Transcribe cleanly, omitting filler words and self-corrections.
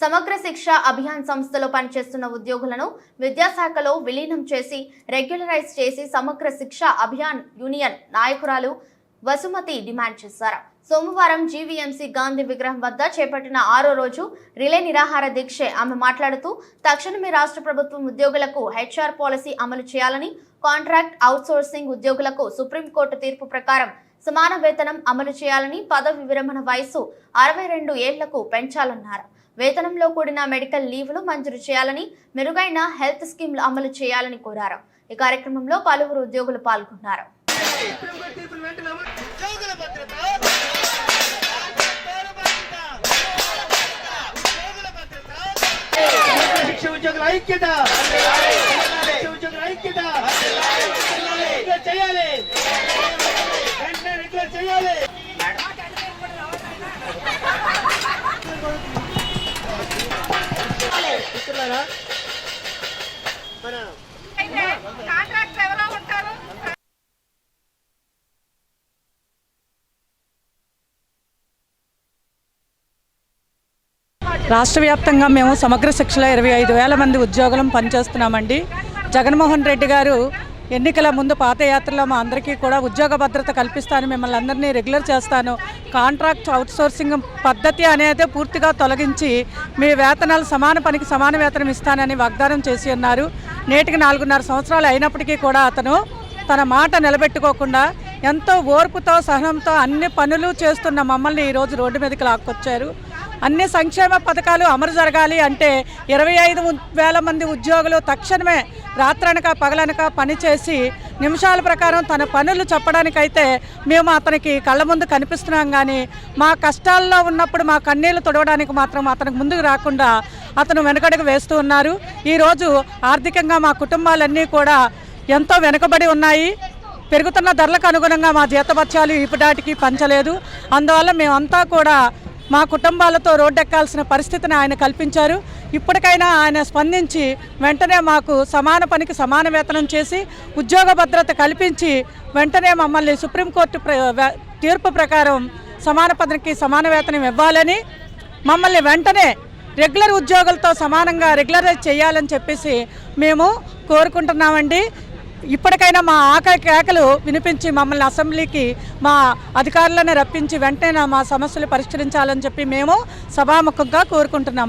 సమగ్ర శిక్ష అభియాన్ సంస్థలో పనిచేస్తున్న ఉద్యోగులను విద్యాశాఖలో విలీనం చేసి రెగ్యులరైజ్ చేసి సమగ్ర శిక్ష అభియాన్ యూనియన్ నాయకురాలు వసుమతి డిమాండ్ చేశారు. సోమవారం జీవీఎంసీ గాంధీ విగ్రహం వద్ద చేపట్టిన 6వ రోజు రిలే నిరాహార దీక్ష ఆమె మాట్లాడుతూ తక్షణమే రాష్ట్ర ప్రభుత్వం ఉద్యోగులకు హెచ్ఆర్ పాలసీ అమలు చేయాలని, కాంట్రాక్ట్ అవుట్సోర్సింగ్ ఉద్యోగులకు సుప్రీంకోర్టు తీర్పు ప్రకారం సమాన వేతనం అమలు చేయాలని, పదవి విరమణ వయసు 62 ఏళ్లకు పెంచాలన్నారు. వేతనంలో కూడిన మెడికల్ లీవ్లు మంజూరు చేయాలని, మెరుగైన హెల్త్ స్కీమ్లు అమలు చేయాలని కోరారు. ఈ కార్యక్రమంలో పలువురు ఉద్యోగులు పాల్గొన్నారు. రాష్ట్ర వ్యాప్తంగా మేము సమగ్ర శిక్షలో 25,000 మంది ఉద్యోగులం పనిచేస్తున్నామండి. జగన్మోహన్ రెడ్డి గారు ఎన్నికల ముందు పాదయాత్రలో మా అందరికీ కూడా ఉద్యోగ భద్రత కల్పిస్తాను, మిమ్మల్ని అందరినీ రెగ్యులర్ చేస్తాను, కాంట్రాక్ట్ అవుట్సోర్సింగ్ పద్ధతి అనేది పూర్తిగా తొలగించి మీ వేతనాలు సమాన పనికి సమాన వేతనం ఇస్తానని వాగ్దానం చేసి ఉన్నారు. నేటికి 4.5 సంవత్సరాలు అయినప్పటికీ కూడా అతను తన మాట నిలబెట్టుకోకుండా ఎంతో ఓర్పుతో సహనంతో అన్ని పనులు చేస్తున్న మమ్మల్ని ఈరోజు రోడ్డు మీదకి లాక్కొచ్చారు. అన్ని సంక్షేమ పథకాలు అమలు జరగాలి అంటే 25,000 మంది ఉద్యోగులు తక్షణమే రాత్రనక పగలనక పనిచేసి నిమిషాల ప్రకారం తన పనులు చెప్పడానికైతే మేము అతనికి కళ్ళ ముందు కనిపిస్తున్నాం. కానీ మా కష్టాల్లో ఉన్నప్పుడు మా కన్నీళ్లు తుడవడానికి మాత్రం అతనికి ముందుకు రాకుండా అతను వెనుకడుగు వేస్తూ ఉన్నారు. ఈరోజు ఆర్థికంగా మా కుటుంబాలన్నీ కూడా ఎంతో వెనుకబడి ఉన్నాయి. పెరుగుతున్న ధరలకు అనుగుణంగా మా జీతభత్యాలు ఇప్పటికి పంచలేదు. అందువల్ల మేమంతా కూడా మా కుటుంబాలతో రోడ్డెక్కాల్సిన పరిస్థితిని ఆయన కల్పించారు. ఇప్పటికైనా ఆయన స్పందించి వెంటనే మాకు సమాన పనికి సమాన వేతనం చేసి ఉద్యోగ భద్రత కల్పించి వెంటనే మమ్మల్ని సుప్రీంకోర్టు తీర్పు ప్రకారం సమాన పనికి సమాన వేతనం ఇవ్వాలని, మమ్మల్ని వెంటనే రెగ్యులర్ ఉద్యోగులతో సమానంగా రెగ్యులరైజ్ చేయాలని చెప్పేసి మేము కోరుకుంటున్నామండి. ఇప్పటికైనా మా ఆకలి కేకలు వినిపించి మమ్మల్ని అసెంబ్లీకి మా అధికారులను రప్పించి వెంటనే మా సమస్యలు పరిష్కరించాలని చెప్పి మేము సభాముఖంగా కోరుకుంటున్నామండి.